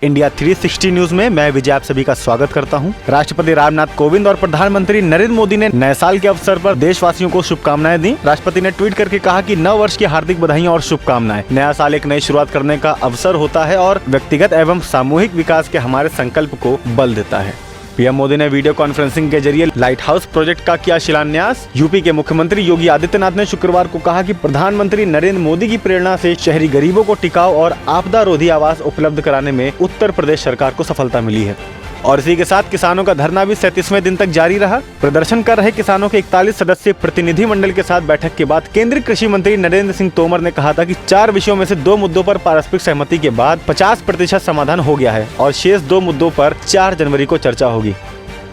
India 360 news में मैं विजय आप सभी का स्वागत करता हूं। राष्ट्रपति रामनाथ कोविंद और प्रधानमंत्री नरेंद्र मोदी ने नए साल के अवसर पर देशवासियों को शुभकामनाएं दी। राष्ट्रपति ने ट्वीट करके कहा कि नव वर्ष की हार्दिक बधाइयां और शुभकामनाएं। नया साल एक नई शुरुआत करने का अवसर होता है और व्यक्तिगत एवं सामूहिक विकास के हमारे संकल्प को बल देता है। पीएम मोदी ने वीडियो कॉन्फ्रेंसिंग के जरिए लाइट हाउस प्रोजेक्ट का किया शिलान्यास। यूपी के मुख्यमंत्री योगी आदित्यनाथ ने शुक्रवार को कहा कि प्रधानमंत्री नरेंद्र मोदी की प्रेरणा से शहरी गरीबों को टिकाऊ और आपदा रोधी आवास उपलब्ध कराने में उत्तर प्रदेश सरकार को सफलता मिली है। और इसी के साथ किसानों का धरना भी 37वें दिन तक जारी रहा। प्रदर्शन कर रहे किसानों के 41 सदस्यीय प्रतिनिधि मंडल के साथ बैठक के बाद केंद्रीय कृषि मंत्री नरेंद्र सिंह तोमर ने कहा था कि 4 विषयों में से 2 मुद्दों पर पारस्परिक सहमति के बाद 50% समाधान हो गया है और शेष 2 मुद्दों पर 4 जनवरी को चर्चा होगी।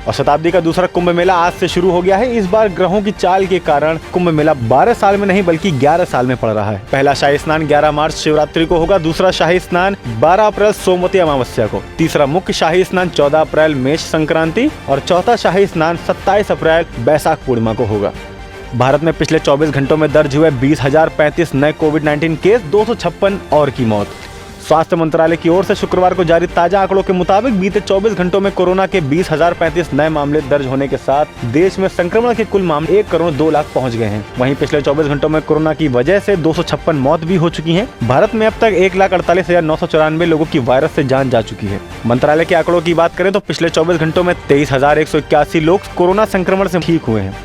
और शताब्दी का दूसरा कुंभ मेला आज से शुरू हो गया है। इस बार ग्रहों की चाल के कारण कुंभ मेला 12 साल में नहीं बल्कि 11 साल में पड़ रहा है। पहला शाही स्नान 11 मार्च शिवरात्रि को होगा, दूसरा शाही स्नान 12 अप्रैल सोमवती अमावस्या को, तीसरा मुख्य शाही स्नान 14 अप्रैल मेष संक्रांति और चौथा शाही स्नान 27 अप्रैल बैसाख पूर्णिमा को होगा। भारत में पिछले 24 घंटों में दर्ज हुए 20,035 नए कोविड-19 केस, 256 और की मौत। स्वास्थ्य मंत्रालय की ओर से शुक्रवार को जारी ताजा आंकड़ों के मुताबिक बीते 24 घंटों में कोरोना के 20,035 नए मामले दर्ज होने के साथ देश में संक्रमण के कुल मामले 1 करोड़ 2 लाख पहुंच गए हैं। वहीं पिछले 24 घंटों में कोरोना की वजह से 256 मौत भी हो चुकी हैं। भारत में अब तक 1,48,994 लोगों की वायरस से जान जा चुकी है। मंत्रालय के आंकड़ों की बात करें तो पिछले 24 घंटों में 23,181 लोग कोरोना संक्रमण से ठीक हुए हैं।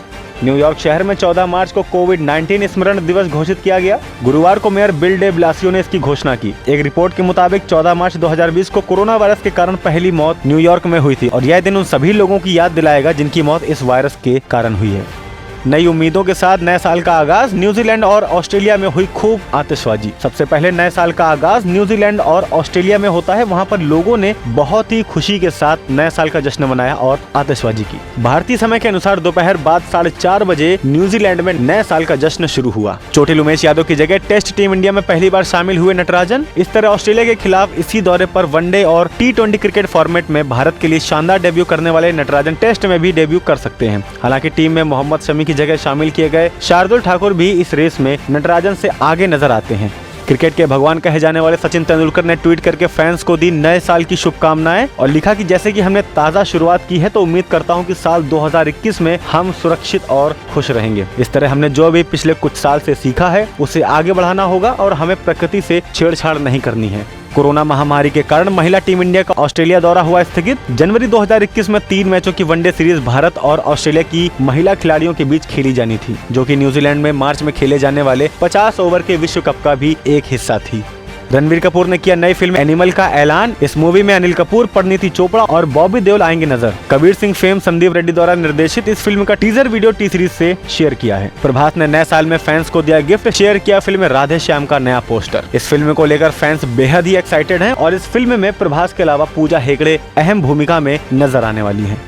न्यूयॉर्क शहर में 14 मार्च को कोविड-19 स्मरण दिवस घोषित किया गया। गुरुवार को मेयर बिल डे ब्लासियो ने इसकी घोषणा की। एक रिपोर्ट के मुताबिक 14 मार्च 2020 को कोरोना वायरस के कारण पहली मौत न्यूयॉर्क में हुई थी और यह दिन उन सभी लोगों की याद दिलाएगा जिनकी मौत इस वायरस के कारण हुई है। नई उम्मीदों के साथ नए साल का आगाज। न्यूजीलैंड और ऑस्ट्रेलिया में हुई खूब आतिशबाजी। सबसे पहले नए साल का आगाज न्यूजीलैंड और ऑस्ट्रेलिया में होता है। वहां पर लोगों ने बहुत ही खुशी के साथ नए साल का जश्न मनाया और आतिशबाजी की। भारतीय समय के अनुसार दोपहर बाद 4:30 बजे न्यूजीलैंड में नए साल का जश्न शुरू हुआ। चोटिल उमेश यादव की जगह टेस्ट टीम इंडिया में पहली बार शामिल हुए नटराजन। इस तरह ऑस्ट्रेलिया के खिलाफ इसी दौरे पर वनडे और T20 क्रिकेट फॉर्मेट में भारत के लिए शानदार डेब्यू करने वाले नटराजन टेस्ट में भी डेब्यू कर सकते हैं। हालांकि टीम में मोहम्मद शमी की जगह शामिल किए गए शार्दुल ठाकुर भी इस रेस में नटराजन से आगे नजर आते हैं। क्रिकेट के भगवान कहे जाने वाले सचिन तेंदुलकर ने ट्वीट करके फैंस को दी नए साल की शुभकामनाएं और लिखा कि जैसे कि हमने ताज़ा शुरुआत की है तो उम्मीद करता हूं कि साल 2021 में हम सुरक्षित और खुश रहेंगे। इस तरह हमने जो भी पिछले कुछ साल से सीखा है उसे आगे बढ़ाना होगा और हमें प्रकृति से छेड़छाड़ नहीं करनी है। कोरोना महामारी के कारण महिला टीम इंडिया का ऑस्ट्रेलिया दौरा हुआ स्थगित। जनवरी 2021 में 3 मैचों की वनडे सीरीज भारत और ऑस्ट्रेलिया की महिला खिलाड़ियों के बीच खेली जानी थी, जो कि न्यूजीलैंड में मार्च में खेले जाने वाले 50 ओवर के विश्व कप का भी एक हिस्सा थी। रणबीर कपूर ने किया नई फिल्म एनिमल का ऐलान। इस मूवी में अनिल कपूर, परिणीति चोपड़ा और बॉबी देओल आएंगे नजर। कबीर सिंह फेम संदीप रेड्डी द्वारा निर्देशित इस फिल्म का टीजर वीडियो टी सीरीज से शेयर किया है। प्रभास ने नए साल में फैंस को दिया गिफ्ट, शेयर किया फिल्म राधे श्याम का नया पोस्टर। इस फिल्म को लेकर फैंस बेहद ही एक्साइटेड हैं और इस फिल्म में प्रभास के अलावा पूजा हेगड़े अहम भूमिका में नजर आने वाली है।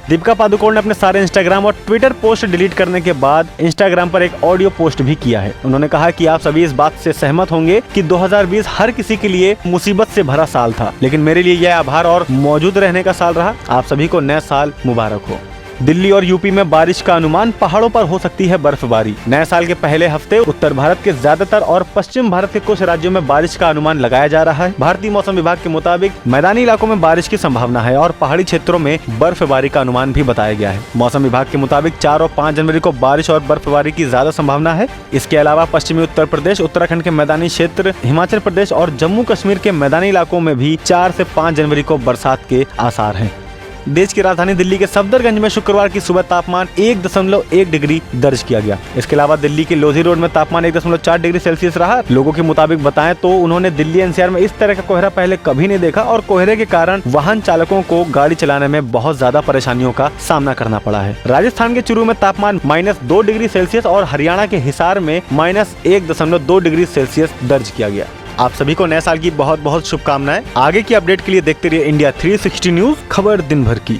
दीपिका पादुकोण ने अपने सारे इंस्टाग्राम और ट्विटर पोस्ट डिलीट करने के बाद इंस्टाग्राम पर एक ऑडियो पोस्ट भी किया है। उन्होंने कहा कि आप सभी इस बात से सहमत होंगे कि 2020 हर किसी के लिए मुसीबत से भरा साल था, लेकिन मेरे लिए यह आभार और मौजूद रहने का साल रहा। आप सभी को नया साल मुबारक हो। दिल्ली और यूपी में बारिश का अनुमान, पहाड़ों पर हो सकती है बर्फबारी। नए साल के पहले हफ्ते उत्तर भारत के ज्यादातर और पश्चिम भारत के कुछ राज्यों में बारिश का अनुमान लगाया जा रहा है। भारतीय मौसम विभाग के मुताबिक मैदानी इलाकों में बारिश की संभावना है और पहाड़ी क्षेत्रों में बर्फबारी का अनुमान भी बताया गया है। मौसम विभाग के मुताबिक 4 और 5 जनवरी को बारिश और बर्फबारी की ज्यादा संभावना है। इसके अलावा पश्चिमी उत्तर प्रदेश, उत्तराखंड के मैदानी क्षेत्र, हिमाचल प्रदेश और जम्मू कश्मीर के मैदानी इलाकों में भी 4 से 5 जनवरी को बरसात के आसार हैं। देश की राजधानी दिल्ली के सफदरगंज में शुक्रवार की सुबह तापमान 1.1 डिग्री दर्ज किया गया। इसके अलावा दिल्ली के लोधी रोड में तापमान 1.4 डिग्री सेल्सियस रहा। लोगों के मुताबिक बताएं तो उन्होंने दिल्ली एनसीआर में इस तरह का कोहरा पहले कभी नहीं देखा और कोहरे के कारण वाहन चालकों को गाड़ी चलाने में बहुत ज्यादा परेशानियों का सामना करना पड़ा है। राजस्थान के चुरू में तापमान -2 डिग्री सेल्सियस और हरियाणा के हिसार में -1.2 डिग्री सेल्सियस दर्ज किया गया। आप सभी को नए साल की बहुत बहुत शुभकामनाएं। आगे की अपडेट के लिए देखते रहिए इंडिया 360 न्यूज, खबर दिन भर की।